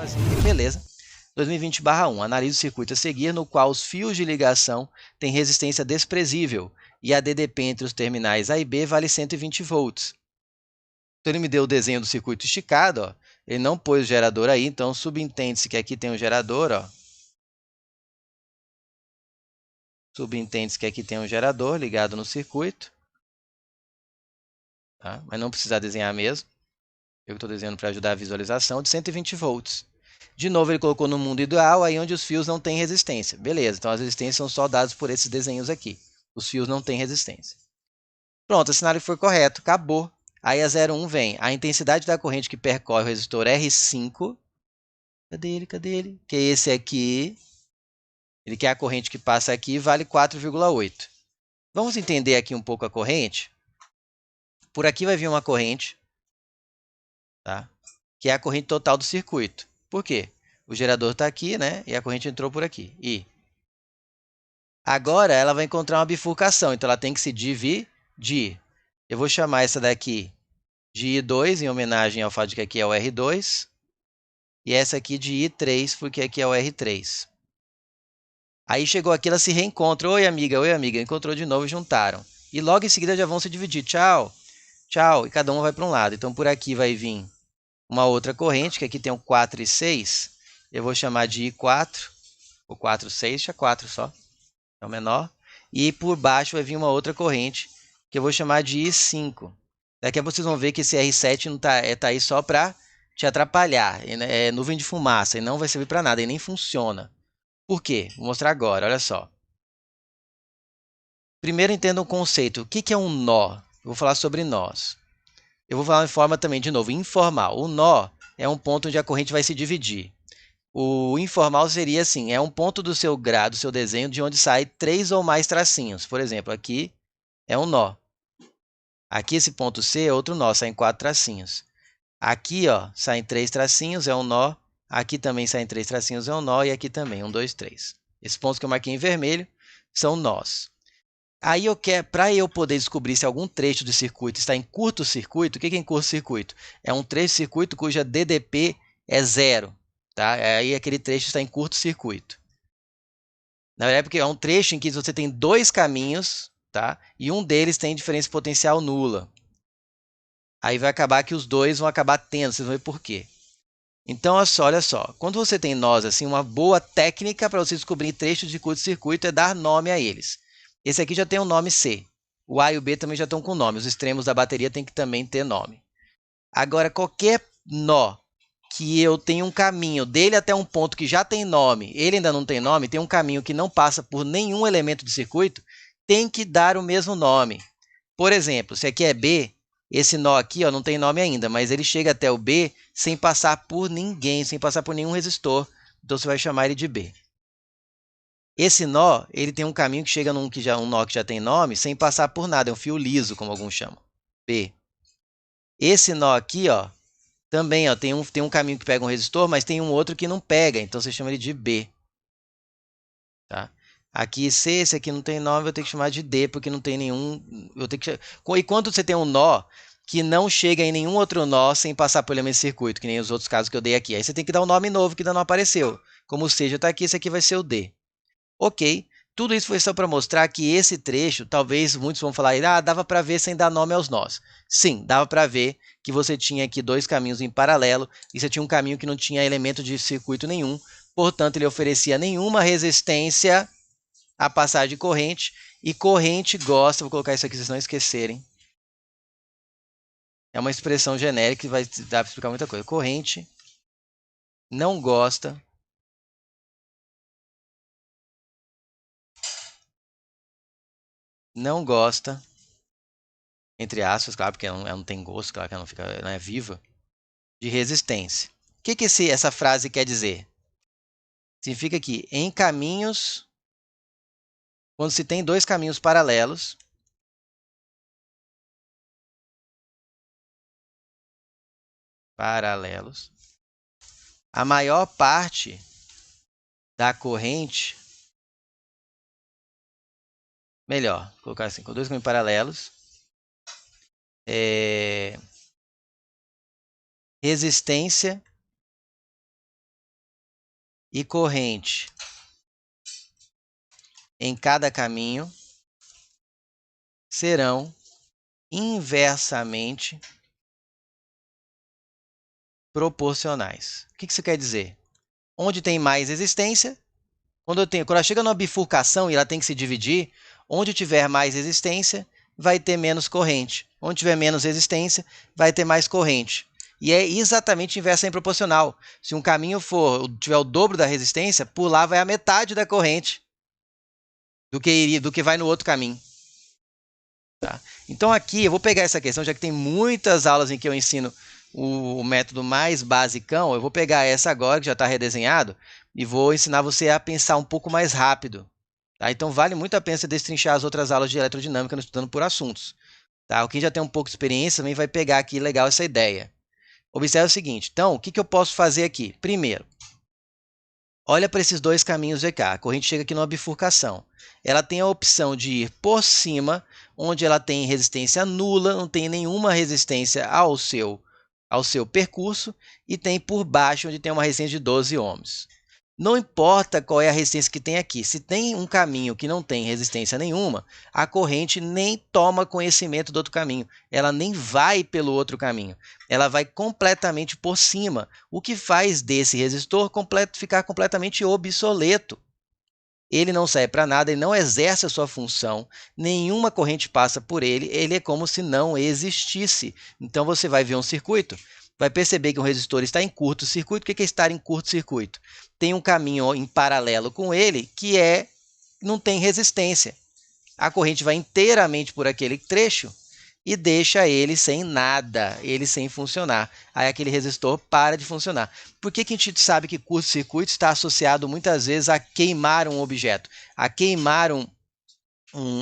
fazer. Beleza. 2020/1. Analise o circuito a seguir, no qual os fios de ligação têm resistência desprezível e a DDP entre os terminais A e B vale 120 volts. Então, ele me deu o desenho do circuito esticado, ó. Ele não pôs o gerador aí, então subentende-se que aqui tem um gerador, ó. Subentende-se que aqui tem um gerador ligado no circuito. Tá? Mas não precisa desenhar mesmo. Eu estou desenhando para ajudar a visualização, de 120 volts. De novo, ele colocou no mundo ideal, aí onde os fios não têm resistência. Beleza, então as resistências são só dadas por esses desenhos aqui. Os fios não têm resistência. Pronto, o cenário foi correto, acabou. Aí a 01 vem. A intensidade da corrente que percorre o resistor R5. Cadê ele? Cadê ele? Que é esse aqui. Ele quer a corrente que passa aqui, vale 4,8. Vamos entender aqui um pouco a corrente. Por aqui vai vir uma corrente, tá? Que é a corrente total do circuito. Por quê? O gerador está aqui, né? E a corrente entrou por aqui. E agora ela vai encontrar uma bifurcação, então ela tem que se dividir. Eu vou chamar essa daqui de I2, em homenagem ao fato de que aqui é o R2. E essa aqui de I3, porque aqui é o R3. Aí chegou aqui, ela se reencontra. Oi, amiga, encontrou de novo e juntaram. E logo em seguida já vão se dividir. Tchau, tchau. E cada uma vai para um lado. Então, por aqui vai vir uma outra corrente, que aqui tem o 4 e 6. Eu vou chamar de I4. O 4, 6, deixa 4 só. É o menor. E por baixo vai vir uma outra corrente, que eu vou chamar de I5. Daqui a pouco vocês vão ver que esse R7 não tá aí só para te atrapalhar. É nuvem de fumaça e não vai servir para nada, e nem funciona. Por quê? Vou mostrar agora, olha só. Primeiro entenda um conceito. O que é um nó? Eu vou falar sobre nós. Eu vou falar de forma também, de novo, informal. O nó é um ponto onde a corrente vai se dividir. O informal seria assim, é um ponto do seu grado, do seu desenho, de onde sai 3 ou mais tracinhos. Por exemplo, aqui é um nó. Aqui esse ponto C é outro nó, saem 4 tracinhos. Aqui, ó, saem 3 tracinhos, é um nó. Aqui também saem 3 tracinhos, é um nó. E aqui também, 1, 2, 3. Esses pontos que eu marquei em vermelho são nós. Aí para eu poder descobrir se algum trecho do circuito está em curto-circuito, o que é em curto-circuito? É um trecho de circuito cuja DDP é 0. Tá? Aí aquele trecho está em curto-circuito. Na verdade, porque é um trecho em que você tem 2 caminhos, tá? E um deles tem diferença potencial nula. Aí vai acabar que os dois vão acabar tendo, vocês vão ver por quê. Então, olha só, quando você tem nós, assim, uma boa técnica para você descobrir trechos de curto-circuito é dar nome a eles. Esse aqui já tem um nome C. O A e o B também já estão com nome. Os extremos da bateria tem que também ter nome. Agora, qualquer nó que eu tenho um caminho dele até um ponto que já tem nome, ele ainda não tem nome, tem um caminho que não passa por nenhum elemento de circuito, tem que dar o mesmo nome. Por exemplo, se aqui é B, esse nó aqui, ó, não tem nome ainda, mas ele chega até o B sem passar por ninguém, sem passar por nenhum resistor. Então, você vai chamar ele de B. Esse nó, ele tem um caminho que chega um nó que já tem nome, sem passar por nada. É um fio liso, como alguns chamam. B. Esse nó aqui, ó, também ó, tem um caminho que pega um resistor, mas tem um outro que não pega. Então, você chama ele de B. Tá? Aqui C, esse aqui não tem nome, eu tenho que chamar de D, porque não tem nenhum... E quando você tem um nó que não chega em nenhum outro nó sem passar por elemento de circuito, que nem os outros casos que eu dei aqui, aí você tem que dar um nome novo que ainda não apareceu. Como o C já está aqui, esse aqui vai ser o D. Ok, tudo isso foi só para mostrar que esse trecho, talvez muitos vão falar, dava para ver sem dar nome aos nós. Sim, dava para ver que você tinha aqui 2 caminhos em paralelo, e você tinha um caminho que não tinha elemento de circuito nenhum, portanto, ele oferecia nenhuma resistência a passar de corrente, e corrente gosta, vou colocar isso aqui para vocês não esquecerem, é uma expressão genérica que vai dar para explicar muita coisa. Corrente não gosta entre aspas, claro, porque ela não tem gosto, claro que ela não é viva, de resistência. O que essa frase quer dizer? Significa que em caminhos, quando se tem 2 caminhos paralelos, a maior parte da corrente, melhor, vou colocar assim, com 2 caminhos paralelos, resistência e corrente em cada caminho serão inversamente proporcionais. O que isso quer dizer? Onde tem mais resistência, quando ela chega numa bifurcação e ela tem que se dividir, onde tiver mais resistência, vai ter menos corrente. Onde tiver menos resistência, vai ter mais corrente. E é exatamente inversamente proporcional. Se um caminho tiver o dobro da resistência, por lá vai a metade da corrente do que vai no outro caminho. Tá? Então aqui eu vou pegar essa questão, já que tem muitas aulas em que eu ensino o método mais basicão, eu vou pegar essa agora, que já está redesenhado, e vou ensinar você a pensar um pouco mais rápido. Tá? Então vale muito a pena você destrinchar as outras aulas de eletrodinâmica no Estudando por Assuntos. Tá? Quem já tem um pouco de experiência também vai pegar aqui legal essa ideia. Observe o seguinte, então, o que eu posso fazer aqui? Primeiro, olha para esses dois caminhos de cá. A corrente chega aqui numa bifurcação. Ela tem a opção de ir por cima, onde ela tem resistência nula, não tem nenhuma resistência ao seu percurso, e tem por baixo, onde tem uma resistência de 12 ohms. Não importa qual é a resistência que tem aqui. Se tem um caminho que não tem resistência nenhuma, a corrente nem toma conhecimento do outro caminho. Ela nem vai pelo outro caminho. Ela vai completamente por cima, o que faz desse resistor ficar completamente obsoleto. Ele não serve para nada, ele não exerce a sua função, nenhuma corrente passa por ele, ele é como se não existisse. Então você vai ver um circuito, vai perceber que um resistor está em curto-circuito. O que é estar em curto-circuito? Tem um caminho em paralelo com ele que não tem resistência. A corrente vai inteiramente por aquele trecho e deixa ele sem nada, ele sem funcionar. Aí aquele resistor para de funcionar. Por que a gente sabe que curto-circuito está associado muitas vezes a queimar um objeto, a queimar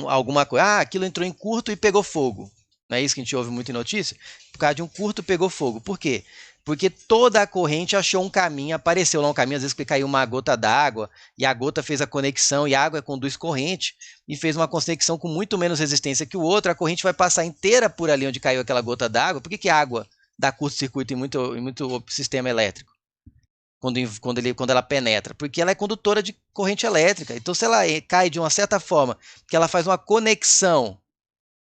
alguma coisa? Ah, aquilo entrou em curto e pegou fogo. Não é isso que a gente ouve muito em notícia? Por causa de um curto pegou fogo. Por quê? Porque toda a corrente achou um caminho, apareceu lá um caminho, às vezes que caiu uma gota d'água, e a gota fez a conexão, e a água conduz corrente, e fez uma conexão com muito menos resistência que o outro, a corrente vai passar inteira por ali onde caiu aquela gota d'água. Por que a água dá curto-circuito em muito sistema elétrico? Quando ela penetra? Porque ela é condutora de corrente elétrica. Então, se ela cai de uma certa forma, que ela faz uma conexão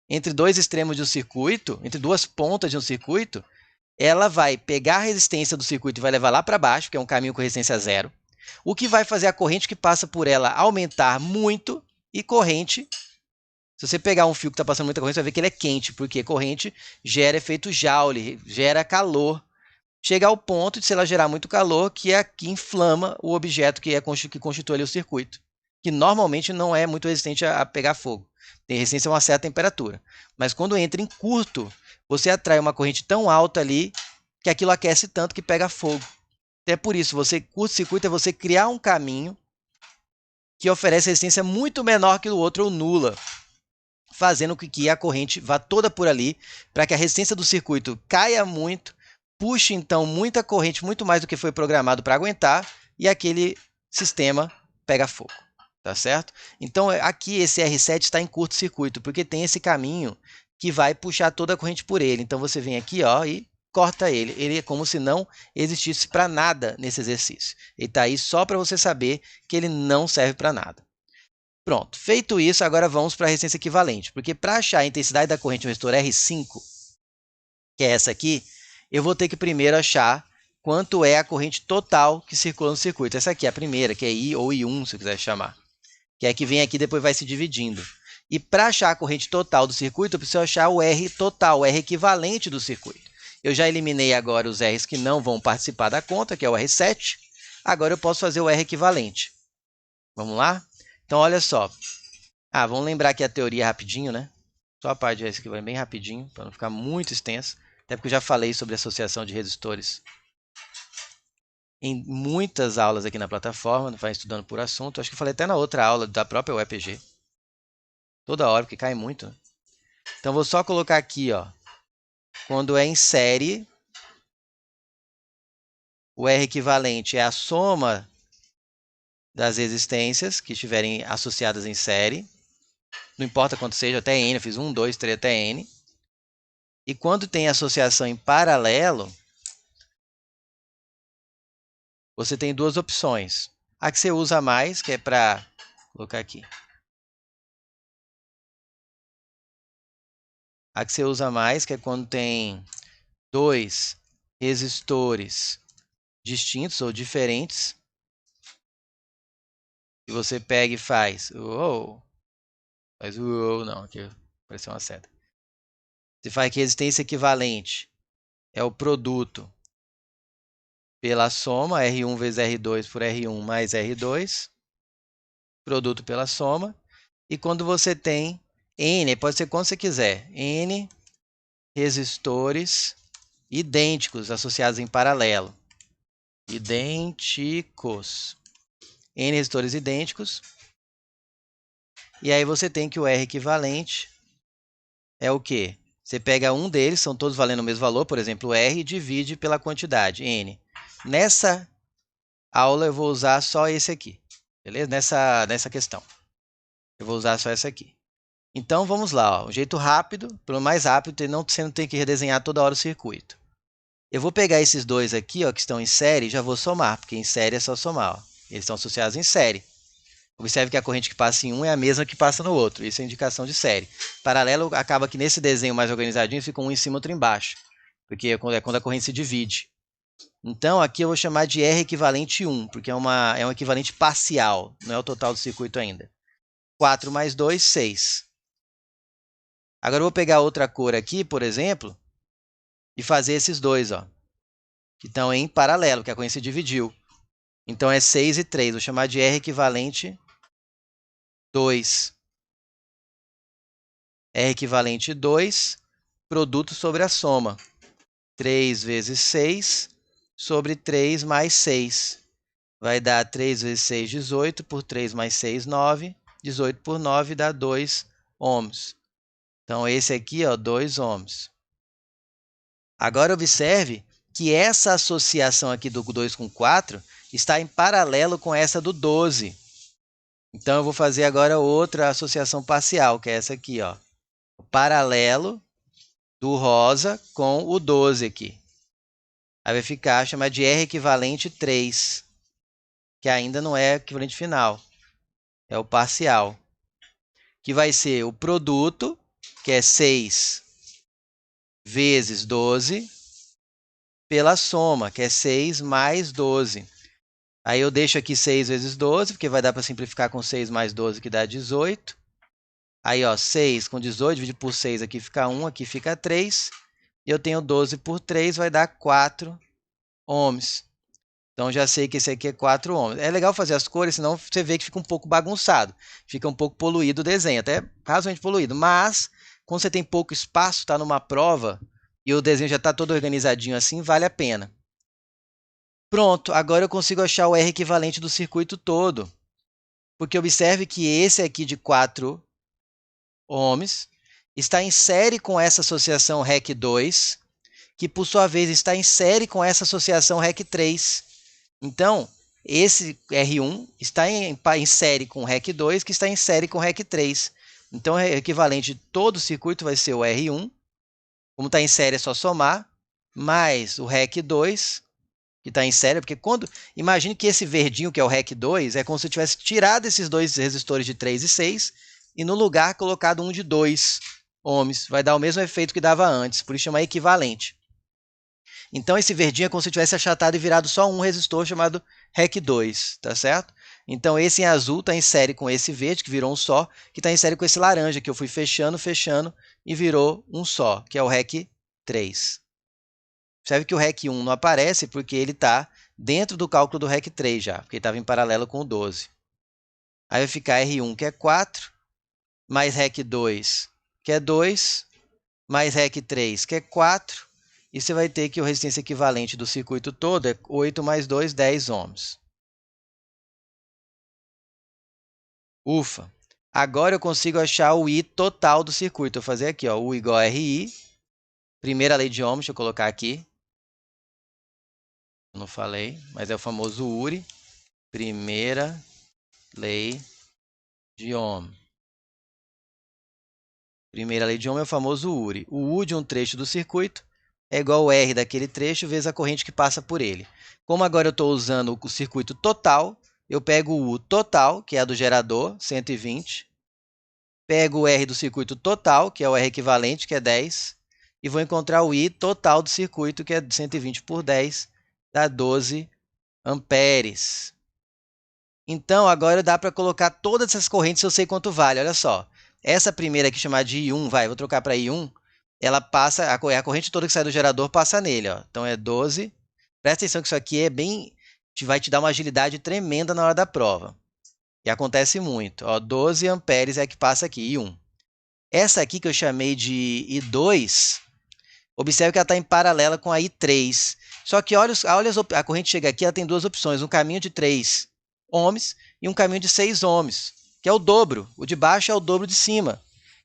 entre dois extremos de um circuito, entre duas pontas de um circuito, ela vai pegar a resistência do circuito e vai levar lá para baixo, que é um caminho com resistência zero, o que vai fazer a corrente que passa por ela aumentar muito, e corrente, se você pegar um fio que está passando muita corrente, você vai ver que ele é quente, porque corrente gera efeito Joule, gera calor. Chega ao ponto de, se ela gerar muito calor, que inflama o objeto que constitui ali o circuito, que normalmente não é muito resistente a pegar fogo. Tem resistência a uma certa temperatura. Mas quando entra em curto, você atrai uma corrente tão alta ali que aquilo aquece tanto que pega fogo. É por isso, curto-circuito é você criar um caminho que oferece resistência muito menor que o outro ou nula, fazendo com que a corrente vá toda por ali, para que a resistência do circuito caia muito, puxe então muita corrente, muito mais do que foi programado para aguentar, e aquele sistema pega fogo. Tá certo? Então aqui esse R7 está em curto-circuito, porque tem esse caminho que vai puxar toda a corrente por ele. Então você vem aqui, ó, e corta ele. Ele é como se não existisse para nada nesse exercício. Ele está aí só para você saber que ele não serve para nada. Pronto, feito isso, agora vamos para a resistência equivalente, porque para achar a intensidade da corrente no resistor R5, que é essa aqui, eu vou ter que primeiro achar quanto é a corrente total que circula no circuito. Essa aqui é a primeira, que é I ou I1, se eu quiser chamar, que é que vem aqui e depois vai se dividindo. E para achar a corrente total do circuito, eu preciso achar o R total, o R equivalente do circuito. Eu já eliminei agora os R's que não vão participar da conta, que é o R7. Agora eu posso fazer o R equivalente. Vamos lá? Então, olha só. Vamos lembrar aqui a teoria rapidinho, né? Só a parte de R equivalente bem rapidinho, para não ficar muito extenso. Até porque eu já falei sobre associação de resistores em muitas aulas aqui na plataforma, vai estudando por assunto. Acho que eu falei até na outra aula da própria UEPG. Toda hora, porque cai muito. Né? Então, vou só colocar aqui, ó, quando é em série, o R equivalente é a soma das resistências que estiverem associadas em série. Não importa quanto seja, até N, eu fiz 1, 2, 3, até N. E quando tem associação em paralelo, você tem duas opções. A que você usa mais, que é para colocar aqui. A que você usa mais, que é quando tem dois resistores distintos ou diferentes. E você pega e faz. Faz não, aqui apareceu uma seta. Você faz que resistência equivalente é o produto pela soma, R1 vezes R2 por R1 mais R2. Produto pela soma. E quando você tem N, pode ser quando você quiser, N resistores idênticos associados em paralelo. Idênticos. N resistores idênticos. E aí você tem que o R equivalente é o quê? Você pega um deles, são todos valendo o mesmo valor, por exemplo, R, e divide pela quantidade, N. Nessa aula eu vou usar só esse aqui, beleza? Nessa questão. Eu vou usar só essa aqui. Então, vamos lá. Ó. Um jeito rápido, pelo mais rápido, você não tem que redesenhar toda hora o circuito. Eu vou pegar esses dois aqui, ó, que estão em série, e já vou somar, porque em série é só somar. Ó. Eles estão associados em série. Observe que a corrente que passa em um é a mesma que passa no outro. Isso é indicação de série. Paralelo acaba que nesse desenho mais organizadinho fica um em cima e outro embaixo. Porque é quando a corrente se divide. Então, aqui eu vou chamar de R equivalente 1, porque é um equivalente parcial. Não é o total do circuito ainda. 4 mais 2, 6. Agora eu vou pegar outra cor aqui, por exemplo, e fazer esses dois, ó, que estão em paralelo, que a corrente se dividiu. Então, é 6 e 3. Vou chamar de R equivalente 2. R equivalente 2, produto sobre a soma. 3 vezes 6 sobre 3 mais 6. Vai dar 3 vezes 6, 18, por 3 mais 6, 9. 18 por 9 dá 2 ohms. Então, esse aqui, ó, 2 ohms. Agora, observe que essa associação aqui do 2 com 4 está em paralelo com essa do 12. Então, eu vou fazer agora outra associação parcial, que é essa aqui, ó. O paralelo do rosa com o 12 aqui. Aí vai ficar, chamar de R equivalente 3, que ainda não é equivalente final. É o parcial. Que vai ser o produto, que é 6 vezes 12, pela soma, que é 6 mais 12. Aí eu deixo aqui 6 vezes 12, porque vai dar para simplificar com 6 mais 12, que dá 18. Aí, ó, 6 com 18, dividido por 6, aqui fica 1, aqui fica 3. E eu tenho 12 por 3, vai dar 4 ohms. Então, já sei que esse aqui é 4 ohms. É legal fazer as cores, senão você vê que fica um pouco bagunçado. Fica um pouco poluído o desenho, até razoavelmente poluído. Mas, quando você tem pouco espaço, está numa prova, e o desenho já está todo organizadinho assim, vale a pena. Pronto, agora eu consigo achar o R equivalente do circuito todo. Porque observe que esse aqui de 4 ohms está em série com essa associação REC2, que por sua vez está em série com essa associação REC3. Então, esse R1 está em série com o REC2, que está em série com o REC3. Então, o equivalente de todo o circuito vai ser o R1. Como está em série, é só somar, mais o REC2, que está em série, porque imagine que esse verdinho, que é o REC2, é como se eu tivesse tirado esses dois resistores de 3 e 6 e no lugar colocado um de 2 ohms. Vai dar o mesmo efeito que dava antes, por isso chama equivalente. Então, esse verdinho é como se eu tivesse achatado e virado só um resistor chamado REC2, tá certo? Então, esse em azul está em série com esse verde, que virou um só, que está em série com esse laranja, que eu fui fechando, fechando, e virou um só, que é o REC3. Observe que o REC1 não aparece porque ele está dentro do cálculo do REC3 já, porque ele estava em paralelo com o 12. Aí vai ficar R1, que é 4, mais REC2, que é 2, mais REC3, que é 4, e você vai ter que a resistência equivalente do circuito todo é 8 mais 2, 10 ohms. Ufa! Agora eu consigo achar o I total do circuito. Eu vou fazer aqui, ó, U igual a RI. Primeira lei de Ohm, deixa eu colocar aqui. Eu não falei, mas é o famoso URI. Primeira lei de Ohm. Primeira lei de Ohm é o famoso URI. O U de um trecho do circuito é igual ao R daquele trecho vezes a corrente que passa por ele. Como agora eu estou usando o circuito total, eu pego o U total, que é a do gerador, 120, pego o R do circuito total, que é o R equivalente, que é 10, e vou encontrar o I total do circuito, que é 120 por 10, dá 12 amperes. Então, agora dá para colocar todas essas correntes, eu sei quanto vale. Olha só, essa primeira aqui, chamada de I1, vou trocar para I1, ela passa, a corrente toda que sai do gerador passa nele. Ó. Então, é 12. Presta atenção que isso aqui vai te dar uma agilidade tremenda na hora da prova. E acontece muito. Ó, 12 amperes é a que passa aqui, I1. Essa aqui que eu chamei de I2, observe que ela está em paralela com a I3. Só que olha a corrente chega aqui, ela tem duas opções, um caminho de 3 ohms e um caminho de 6 ohms, que é o dobro. O de baixo é o dobro de cima.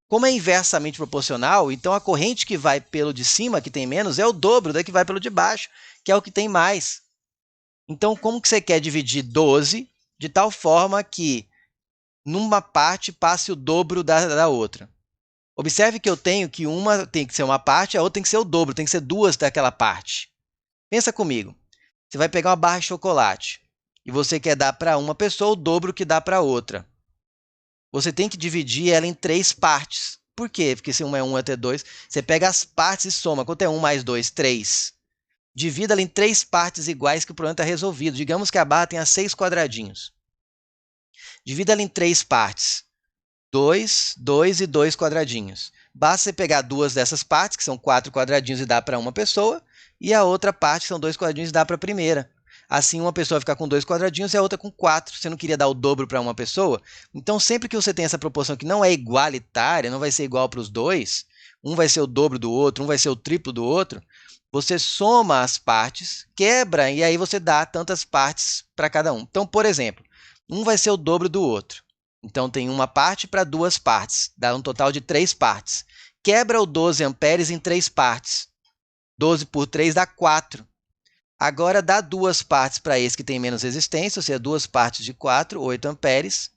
Como é inversamente proporcional, então a corrente que vai pelo de cima, que tem menos, é o dobro da que vai pelo de baixo, que é o que tem mais. Então, como que você quer dividir 12 de tal forma que numa parte passe o dobro da outra? Observe que eu tenho que uma tem que ser uma parte, a outra tem que ser o dobro, tem que ser duas daquela parte. Pensa comigo. Você vai pegar uma barra de chocolate e você quer dar para uma pessoa o dobro que dá para outra. Você tem que dividir ela em 3 partes. Por quê? Porque se uma é 1, outra é 2, você pega as partes e soma. Quanto é 1 mais 2? 3. Divida ela em 3 partes iguais que o problema está resolvido. Digamos que a barra tenha 6 quadradinhos. Divida ela em 3 partes. 2, 2 e 2 quadradinhos. Basta você pegar duas dessas partes, que são 4 quadradinhos e dá para uma pessoa, e a outra parte, que são 2 quadradinhos, e dá para a primeira. Assim, uma pessoa fica com 2 quadradinhos e a outra com 4. Você não queria dar o dobro para uma pessoa? Então, sempre que você tem essa proporção que não é igualitária, não vai ser igual para os dois, um vai ser o dobro do outro, um vai ser o triplo do outro, você soma as partes, quebra, e aí você dá tantas partes para cada um. Então, por exemplo, um vai ser o dobro do outro. Então, tem uma parte para duas partes, dá um total de 3 partes. Quebra o 12 amperes em 3 partes. 12 por 3 dá 4. Agora, dá duas partes para esse que tem menos resistência, ou seja, 2 partes de 4, 8 amperes.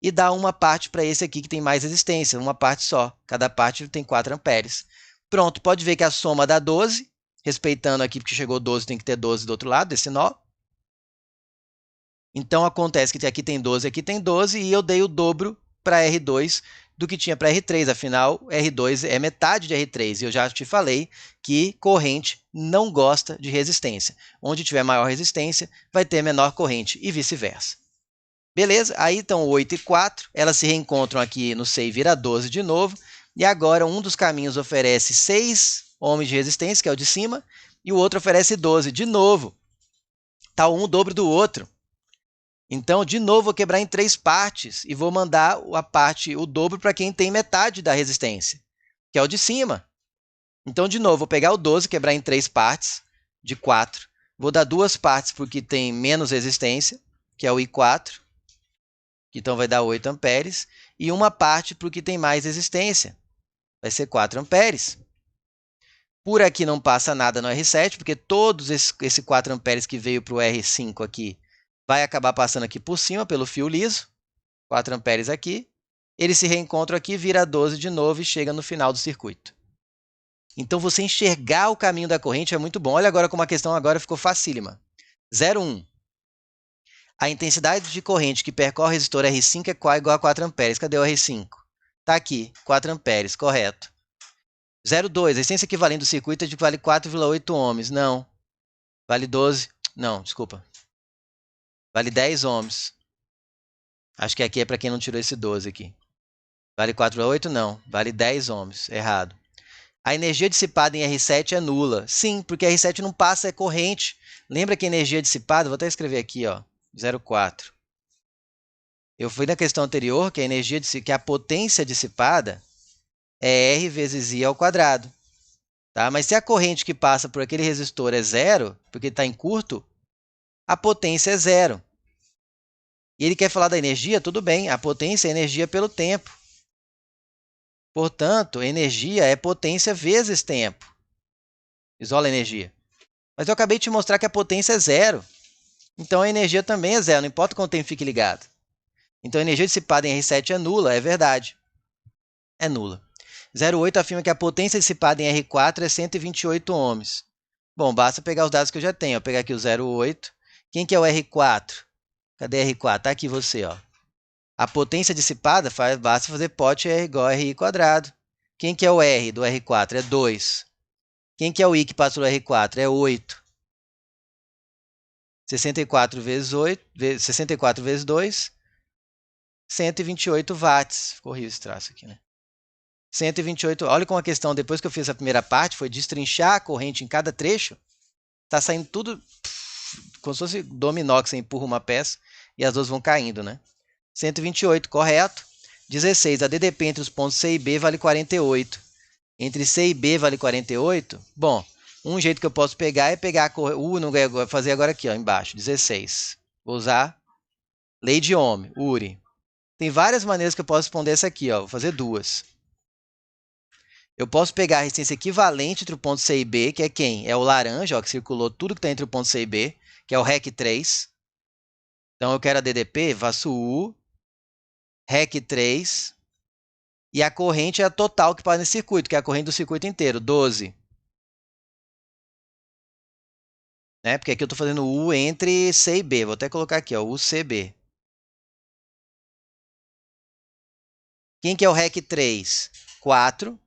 E dá uma parte para esse aqui que tem mais resistência, uma parte só. Cada parte tem 4 amperes. Pronto, pode ver que a soma dá 12. Respeitando aqui, porque chegou 12, tem que ter 12 do outro lado, desse nó. Então, acontece que aqui tem 12, aqui tem 12, e eu dei o dobro para R2 do que tinha para R3. Afinal, R2 é metade de R3. E eu já te falei que corrente não gosta de resistência. Onde tiver maior resistência, vai ter menor corrente, e vice-versa. Beleza? Aí estão 8 e 4. Elas se reencontram aqui no 6 e vira 12 de novo. E agora, um dos caminhos oferece 6 ohms de resistência, que é o de cima, e o outro oferece 12. De novo, está um o dobro do outro. Então, de novo, vou quebrar em 3 partes e vou mandar o dobro para quem tem metade da resistência, que é o de cima. Então, de novo, vou pegar o 12, quebrar em 3 partes, de 4. Vou dar 2 partes para o que tem menos resistência, que é o I4, que então vai dar 8 amperes, e uma parte para o que tem mais resistência, vai ser 4 amperes. Por aqui não passa nada no R7, porque todos esse 4 amperes que veio para o R5 aqui, vai acabar passando aqui por cima, pelo fio liso, 4 amperes aqui. Ele se reencontra aqui, vira 12 de novo e chega no final do circuito. Então, você enxergar o caminho da corrente é muito bom. Olha agora como a questão agora ficou facílima. 0,1. A intensidade de corrente que percorre o resistor R5 é qual? Igual a 4 amperes. Cadê o R5? Está aqui, 4 amperes, correto. 0,2. A resistência equivalente do circuito é de que vale 4,8 ohms. Não. Vale 12. Não, desculpa. Vale 10 ohms. Acho que aqui é para quem não tirou esse 12 aqui. Vale 4,8? Não. Vale 10 ohms. Errado. A energia dissipada em R7 é nula. Sim, porque R7 não passa, é corrente. Lembra que a energia dissipada, vou até escrever aqui, ó, 0,4. Eu fui na questão anterior que a potência dissipada é R vezes I ao quadrado. Tá? Mas se a corrente que passa por aquele resistor é zero, porque está em curto, a potência é zero. E ele quer falar da energia? Tudo bem, a potência é energia pelo tempo. Portanto, energia é potência vezes tempo. Isola a energia. Mas eu acabei de te mostrar que a potência é zero. Então, a energia também é zero, não importa quanto tempo fique ligado. Então, a energia dissipada em R7 é nula, é verdade. É nula. 0,8 afirma que a potência dissipada em R4 é 128 ohms. Bom, basta pegar os dados que eu já tenho. Eu vou pegar aqui o 0,8. Quem que é o R4? Cadê R4? Tá aqui você, ó. A potência dissipada, basta fazer pote R igual a RI quadrado. Quem que é o R do R4? É 2. Quem que é o I que passa pelo R4? É 8. 64 vezes 8, 64 vezes 2, 128 watts. Ficou horrível esse traço aqui, né? 128. Olha como a questão, depois que eu fiz a primeira parte, foi destrinchar a corrente em cada trecho. Tá saindo tudo como se fosse dominó, que você empurra uma peça e as duas vão caindo, né? 128, correto. 16, a DDP entre os pontos C e B vale 48. Entre C e B vale 48? Bom, um jeito que eu posso pegar é pegar a não vou fazer agora aqui, ó, embaixo, 16. Vou usar lei de Ohm, URI. Tem várias maneiras que eu posso responder essa aqui, ó. Vou fazer duas. Eu posso pegar a resistência equivalente entre o ponto C e B, que é quem? É o laranja, ó, que circulou tudo que está entre o ponto C e B, que é o REC 3. Então, eu quero a DDP, faço U, REC 3, e a corrente é a total que passa nesse circuito, que é a corrente do circuito inteiro, 12. Né? Porque aqui eu estou fazendo U entre C e B. Vou até colocar aqui, ó, UCB. Quem que é o REC 3? 4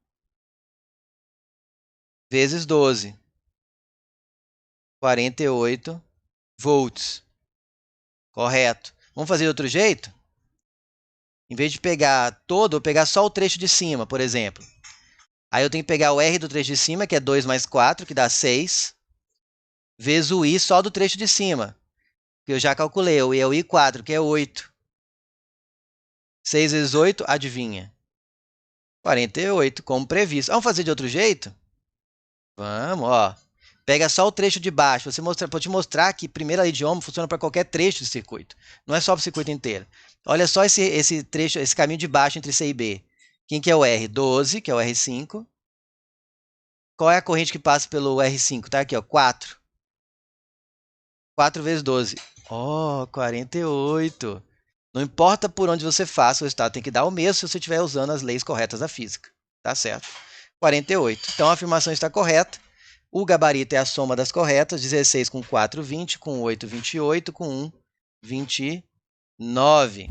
vezes 12. 48 volts. Correto. Vamos fazer de outro jeito? Em vez de pegar todo, eu vou pegar só o trecho de cima, por exemplo. Aí eu tenho que pegar o R do trecho de cima, que é 2 mais 4, que dá 6, vezes o I só do trecho de cima, que eu já calculei. O I é o I4, que é 8. 6 vezes 8, adivinha? 48, como previsto. Vamos fazer de outro jeito? Vamos, ó. Pega só o trecho de baixo. Vou te mostrar que primeira lei de Ohm funciona para qualquer trecho do circuito. Não é só para o circuito inteiro. Olha só esse trecho, esse caminho de baixo entre C e B. Quem que é o R? 12, que é o R5. Qual é a corrente que passa pelo R5? Tá aqui, ó, 4. 4 vezes 12. Ó, 48. Não importa por onde você faça, o resultado tem que dar o mesmo se você estiver usando as leis corretas da física. Tá certo? 48. Então, a afirmação está correta. O gabarito é a soma das corretas. 16 com 4, 20. Com 8, 28. Com 1, 29.